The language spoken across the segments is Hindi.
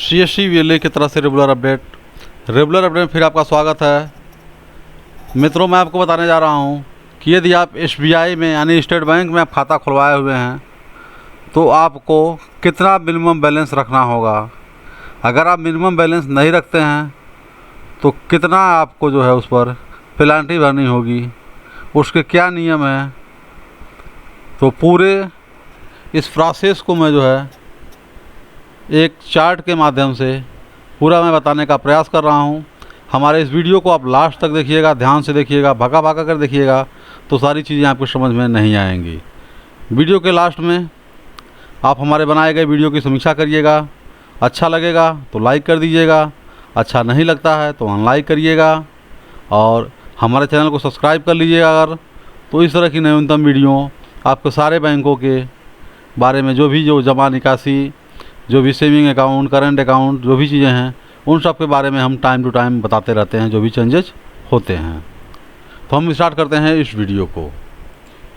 CSC VLA की तरफ से रेगुलर अपडेट में फिर आपका स्वागत है। मित्रों, मैं आपको बताने जा रहा हूं कि यदि आप SBI में यानी स्टेट बैंक में आप खाता खुलवाए हुए हैं तो आपको कितना मिनिमम बैलेंस रखना होगा। अगर आप मिनिमम बैलेंस नहीं रखते हैं तो कितना आपको जो है उस पर पेनल्टी भरनी होगी, उसके क्या नियम हैं। तो पूरे इस प्रोसेस को मैं जो है एक चार्ट के माध्यम से पूरा मैं बताने का प्रयास कर रहा हूं। हमारे इस वीडियो को आप लास्ट तक देखिएगा, ध्यान से देखिएगा, भगा कर देखिएगा तो सारी चीज़ें आपको समझ में नहीं आएंगी। वीडियो के लास्ट में आप हमारे बनाए गए वीडियो की समीक्षा करिएगा। अच्छा लगेगा तो लाइक कर दीजिएगा, अच्छा नहीं लगता है तो अनलाइक करिएगा और हमारे चैनल को सब्सक्राइब कर लीजिएगा। अगर तो इस तरह की नवीनतम वीडियो आपको सारे बैंकों के बारे में जो जमा निकासी, जो भी सेविंग अकाउंट, करंट अकाउंट, जो भी चीज़ें हैं उन सब के बारे में हम टाइम टू टाइम बताते रहते हैं, जो भी चेंजेस होते हैं। तो हम स्टार्ट करते हैं इस वीडियो को।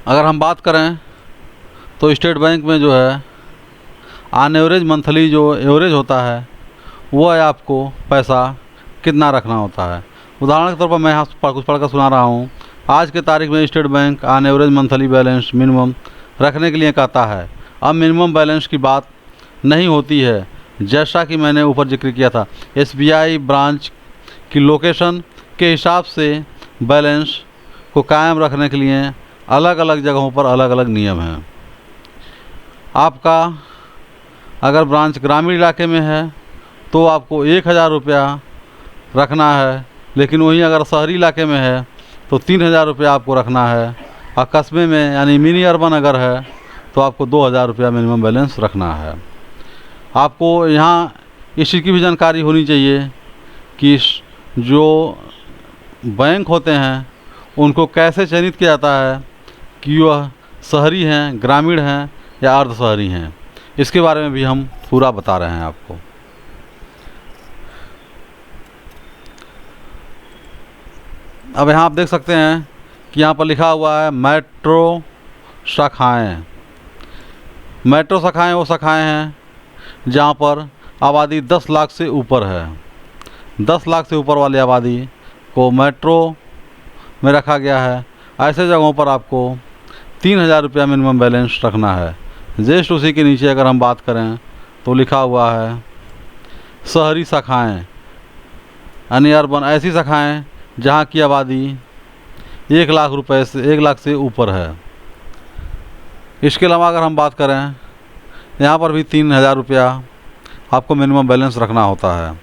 अगर हम बात करें तो स्टेट बैंक में जो है ऑन एवरेज मंथली जो एवरेज होता है वो है आपको पैसा कितना रखना होता है। उदाहरण के तौर पर मैं यहाँ कुछ पढ़कर सुना रहा हूँ। आज के तारीख में state bank on average monthly balance minimum रखने के लिए कहता है। अब मिनिमम बैलेंस की बात नहीं होती है, जैसा कि मैंने ऊपर जिक्र किया था। SBI ब्रांच की लोकेशन के हिसाब से बैलेंस को कायम रखने के लिए अलग अलग जगहों पर अलग अलग नियम हैं। आपका अगर ब्रांच ग्रामीण इलाके में है तो आपको 1000 रुपया रखना है, लेकिन वहीं अगर शहरी इलाके में है तो 3000 रुपया आपको रखना है। और कस्बे में यानी मिनी अर्बन अगर है तो आपको 2000 रुपया मिनिमम बैलेंस रखना है। आपको यहाँ इस चीज़ की भी जानकारी होनी चाहिए कि जो बैंक होते हैं उनको कैसे चयनित किया जाता है कि वह शहरी हैं, ग्रामीण हैं या अर्ध शहरी हैं। इसके बारे में भी हम पूरा बता रहे हैं आपको। अब यहाँ आप देख सकते हैं कि यहाँ पर लिखा हुआ है मेट्रो शाखाएँ। मेट्रो शाखाएँ वो शाखाएँ हैं जहाँ पर आबादी 10 लाख से ऊपर है। 10 लाख से ऊपर वाली आबादी को मेट्रो में रखा गया है। ऐसे जगहों पर आपको 3000 रुपया मिनिमम बैलेंस रखना है। जस्ट उसी के नीचे अगर हम बात करें तो लिखा हुआ है शहरी शाखाएँ यानी अर्बन, ऐसी शाखाएँ जहाँ की आबादी 1 लाख से ऊपर है। इसके अलावा अगर हम बात करें यहाँ पर भी 3000 रुपया आपको मिनिमम बैलेंस रखना होता है।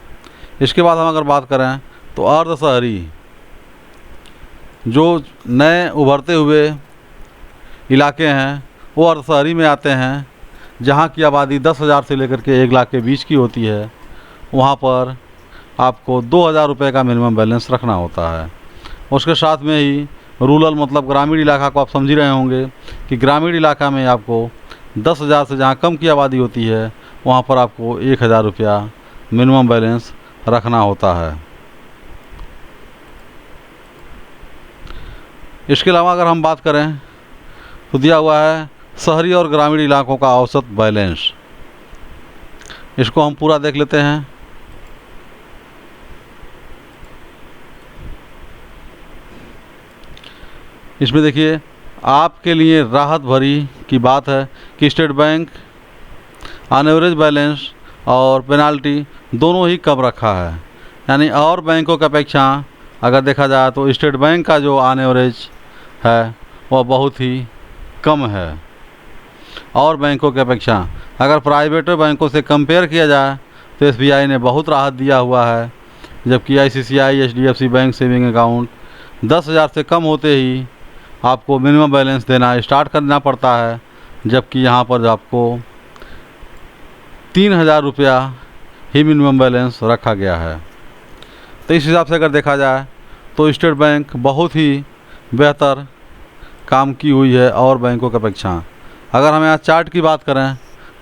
इसके बाद हम अगर बात करें तो अर्ध शहरी जो नए उभरते हुए इलाके हैं वो अर्ध शहरी में आते हैं, जहाँ की आबादी 10,000 से लेकर के 1 लाख के बीच की होती है। वहाँ पर आपको 2000 रुपये का मिनिमम बैलेंस रखना होता है। उसके साथ में ही रूरल मतलब ग्रामीण इलाका को आप समझ ही रहे होंगे कि ग्रामीण इलाका में आपको 10,000 से जहाँ कम की आबादी होती है वहाँ पर आपको 1000 रुपया मिनिमम बैलेंस रखना होता है। इसके अलावा अगर हम बात करें तो दिया हुआ है शहरी और ग्रामीण इलाकों का औसत बैलेंस। इसको हम पूरा देख लेते हैं। इसमें देखिए आपके लिए राहत भरी की बात है कि state bank on average balance और पेनाल्टी दोनों ही कम रखा है। यानी और बैंकों की अपेक्षा अगर देखा जाए तो स्टेट बैंक का जो ऑन एवरेज है वह बहुत ही कम है। और बैंकों की अपेक्षा अगर प्राइवेट बैंकों से कंपेयर किया जाए तो SBI ने बहुत राहत दिया हुआ है, जबकि ICICI HDFC bank saving account 10,000 से कम होते ही आपको मिनिमम बैलेंस देना स्टार्ट करना पड़ता है, जबकि यहाँ पर आपको 3000 रुपया ही मिनिमम बैलेंस रखा गया है। तो इस हिसाब से अगर देखा जाए तो स्टेट बैंक बहुत ही बेहतर काम की हुई है और बैंकों की अपेक्षा। अगर हम यहाँ चार्ट की बात करें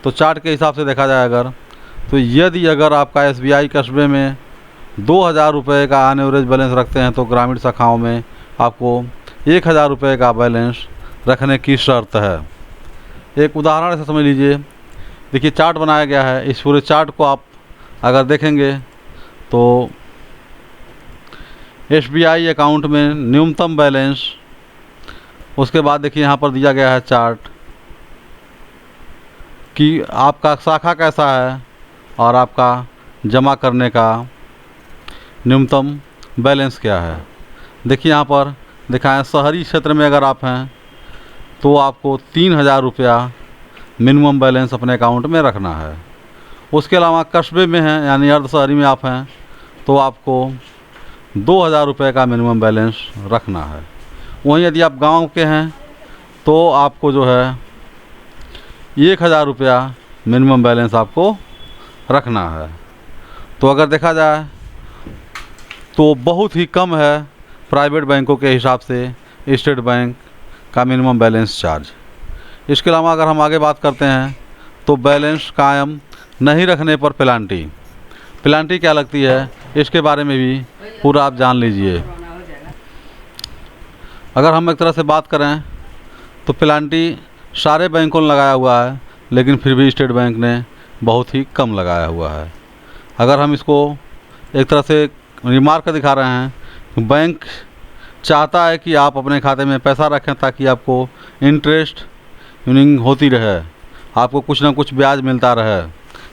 तो चार्ट के हिसाब से देखा जाए तो यदि अगर आपका SBI कस्बे में 2000 रुपये का ऑन एवरेज बैलेंस रखते हैं तो ग्रामीण शाखाओं में आपको 1000 रुपये का बैलेंस रखने की शर्त है। एक उदाहरण से समझ लीजिए। देखिए चार्ट बनाया गया है, इस पूरे चार्ट को आप अगर देखेंगे तो SBI अकाउंट में न्यूनतम बैलेंस, उसके बाद देखिए यहाँ पर दिया गया है चार्ट कि आपका शाखा कैसा है और आपका जमा करने का न्यूनतम बैलेंस क्या है। देखिए यहाँ पर दिखाएं, शहरी क्षेत्र में अगर आप हैं तो आपको 3,000 रुपया मिनिमम बैलेंस अपने अकाउंट में रखना है। उसके अलावा कस्बे में हैं यानी अर्ध शहरी में आप हैं तो आपको 2,000 रुपये का मिनिमम बैलेंस रखना है। वहीं यदि आप गांव के हैं तो आपको जो है 1,000 रुपया मिनिमम बैलेंस आपको रखना है। तो अगर देखा जाए तो बहुत ही कम है प्राइवेट बैंकों के हिसाब से स्टेट बैंक का मिनिमम बैलेंस चार्ज। इसके अलावा अगर हम आगे बात करते हैं तो बैलेंस कायम नहीं रखने पर पेनाल्टी क्या लगती है, इसके बारे में भी पूरा आप जान लीजिए। अगर हम एक तरह से बात करें तो पेनाल्टी सारे बैंकों ने लगाया हुआ है, लेकिन फिर भी स्टेट बैंक ने बहुत ही कम लगाया हुआ है। अगर हम इसको एक तरह से रिमार्क दिखा रहे हैं, बैंक चाहता है कि आप अपने खाते में पैसा रखें ताकि आपको इंटरेस्ट अर्निंग होती रहे, आपको कुछ ना कुछ ब्याज मिलता रहे।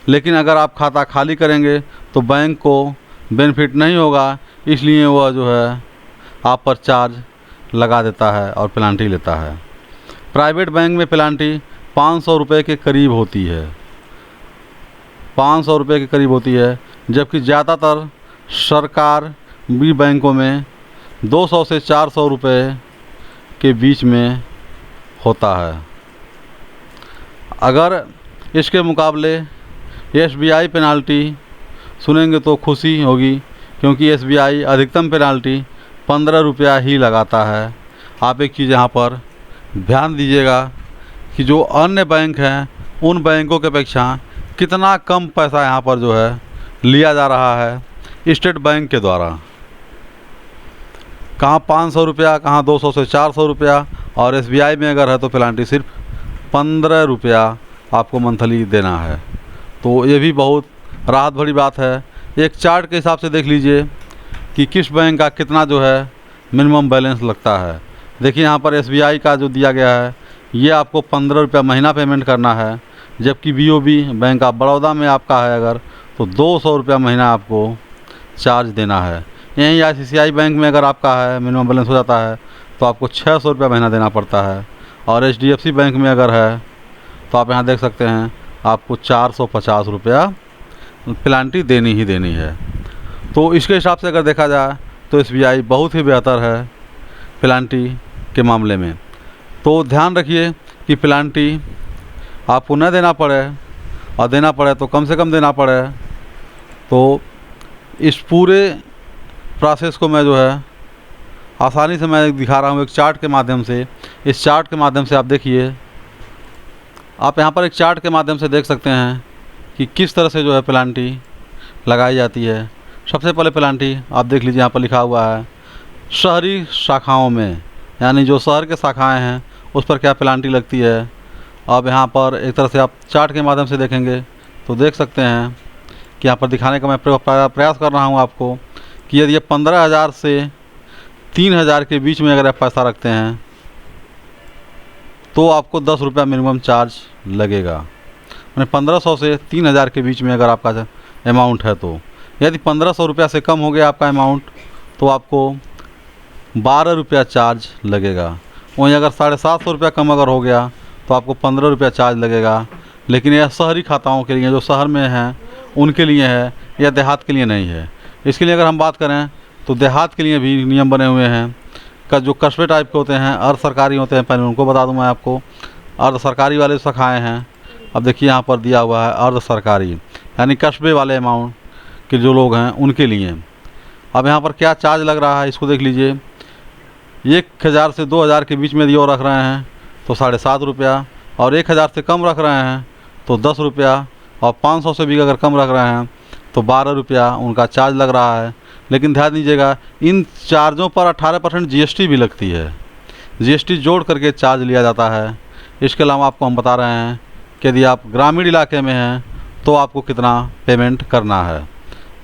लेकिन अगर आप खाता खाली करेंगे तो बैंक को बेनिफिट नहीं होगा, इसलिए वह जो है आप पर चार्ज लगा देता है और पेनाल्टी लेता है। प्राइवेट बैंक में पेनाल्टी 500 रुपये के करीब होती है, 500 रुपये के करीब होती है, जबकि ज़्यादातर सरकारी बैंकों में 200 से 400 रुपये के बीच में होता है। अगर इसके मुकाबले SBI पेनाल्टी सुनेंगे तो खुशी होगी, क्योंकि SBI अधिकतम पेनाल्टी 15 रुपया ही लगाता है। आप एक चीज़ यहाँ पर ध्यान दीजिएगा कि जो अन्य बैंक हैं उन बैंकों के अपेक्षा कितना कम पैसा यहाँ पर जो है लिया जा रहा है स्टेट बैंक के द्वारा। कहाँ 500 रुपया, कहाँ 200 से 400 रुपया, और SBI में अगर है तो पेनाल्टी सिर्फ 15 रुपया आपको मंथली देना है। तो ये भी बहुत राहत भरी बात है। एक चार्ट के हिसाब से देख लीजिए कि किस बैंक का कितना जो है मिनिमम बैलेंस लगता है। देखिए यहाँ पर SBI का जो दिया गया है ये आपको 15 रुपया महीना पेमेंट करना है, जबकि BOB बैंक ऑफ बड़ौदा में आपका है अगर तो 200 रुपया महीना आपको चार्ज देना है। यहीं ICICI बैंक में अगर आपका है मिनिमम बैलेंस हो जाता है तो आपको 600 रुपया महीना देना पड़ता है, और HDFC बैंक में अगर है तो आप यहाँ देख सकते हैं आपको 450 रुपया पेनाल्टी देनी ही देनी है। तो इसके हिसाब से अगर देखा जाए तो SBI बहुत ही बेहतर है पेनाल्टी के मामले में। तो ध्यान रखिए कि पेनाल्टी आपको न देना पड़े, और देना पड़े तो कम से कम देना पड़े। तो इस पूरे प्रोसेस को मैं जो है आसानी से मैं दिखा रहा हूँ एक चार्ट के माध्यम से। इस चार्ट के माध्यम से आप देखिए, आप यहाँ पर एक चार्ट के माध्यम से देख सकते हैं कि किस तरह से जो है पेनाल्टी लगाई जाती है। सबसे पहले पेनाल्टी आप देख लीजिए, यहाँ पर लिखा हुआ है शहरी शाखाओं में, यानी जो शहर के शाखाएं हैं उस पर क्या पेनाल्टी लगती है। अब यहाँ पर एक तरह से आप चार्ट के माध्यम से देखेंगे तो देख सकते हैं कि यहाँ पर दिखाने का मैं प्रयास कर रहा हूँ आपको कि यदि 15,000 से 3,000 के बीच में अगर आप पैसा रखते हैं तो आपको 10 रुपया मिनिमम चार्ज लगेगा। मैंने 1500 से 3,000 के बीच में अगर आपका अमाउंट है तो यदि 1500 रुपया से कम हो गया आपका अमाउंट तो आपको 12 रुपया चार्ज लगेगा। वहीं अगर 750 रुपया कम अगर हो गया तो आपको 15 रुपया चार्ज लगेगा। लेकिन यह शहरी खाताओं के लिए, जो शहर में हैं उनके लिए है, या देहात के लिए नहीं है। इसके लिए अगर हम बात करें तो देहात के लिए भी नियम बने हुए हैं। का जो कस्बे टाइप के होते हैं, अर्ध सरकारी होते हैं, पहले उनको बता दूं मैं आपको। अर्ध सरकारी वाले शाखाएँ हैं, अब देखिए यहाँ पर दिया हुआ है अर्ध सरकारी, यानी कस्बे वाले अमाउंट के जो लोग हैं उनके लिए। अब यहाँ पर क्या चार्ज लग रहा है इसको देख लीजिए। 1,000 से 2,000 के बीच में यदि वो रख रहे हैं तो 7.5 रुपया, और 1,000 से कम रख रहे हैं तो 10 रुपया, और 500 से भी अगर कम रख रहे हैं तो 12 रुपया उनका चार्ज लग रहा है। लेकिन ध्यान दीजिएगा इन चार्जों पर 18% GST भी लगती है। GST जोड़ करके चार्ज लिया जाता है। इसके अलावा आपको हम बता रहे हैं कि यदि आप ग्रामीण इलाके में हैं तो आपको कितना पेमेंट करना है।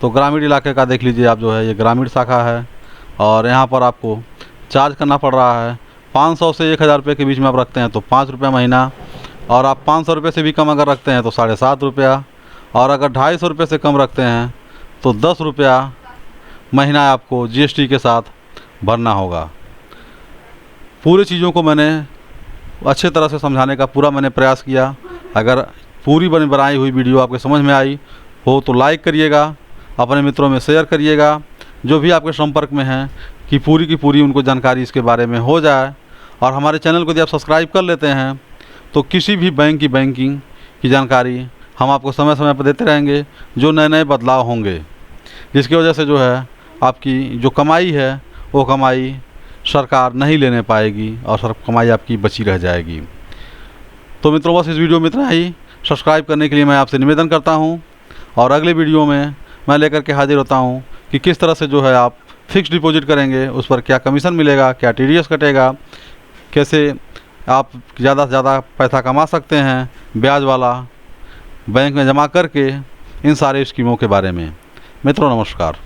तो ग्रामीण इलाके का देख लीजिए आप, जो है ये ग्रामीण शाखा है और यहाँ पर आपको चार्ज करना पड़ रहा है 500 से 1000 रुपये के बीच में आप रखते हैं तो 5 रुपये महीना, और आप 500 रुपये से भी कम अगर रखते हैं तो 7.5 रुपया, और अगर 250 रुपये से कम रखते हैं तो 10 रुपया महीना आपको GST के साथ भरना होगा। पूरी चीज़ों को मैंने अच्छे तरह से समझाने का पूरा मैंने प्रयास किया। अगर पूरी बनाई हुई वीडियो आपके समझ में आई हो तो लाइक करिएगा, अपने मित्रों में शेयर करिएगा, जो भी आपके संपर्क में हैं, कि पूरी उनको जानकारी इसके बारे में हो जाए। और हमारे चैनल को यदि आप सब्सक्राइब कर लेते हैं तो किसी भी बैंक की बैंकिंग की जानकारी हम आपको समय समय पर देते रहेंगे, जो नए बदलाव होंगे, जिसकी वजह से जो है आपकी जो कमाई है वो कमाई सरकार नहीं लेने पाएगी और कमाई आपकी बची रह जाएगी। तो मित्रों, बस इस वीडियो में इतना ही। सब्सक्राइब करने के लिए मैं आपसे निवेदन करता हूं, और अगले वीडियो में मैं लेकर के हाजिर होता हूं कि किस तरह से जो है आप फिक्स डिपॉजिट करेंगे, उस पर क्या कमीशन मिलेगा, क्या TDS कटेगा, कैसे आप ज़्यादा से ज़्यादा पैसा कमा सकते हैं ब्याज वाला बैंक में जमा करके, इन सारे स्कीमों के बारे में। मित्रों नमस्कार।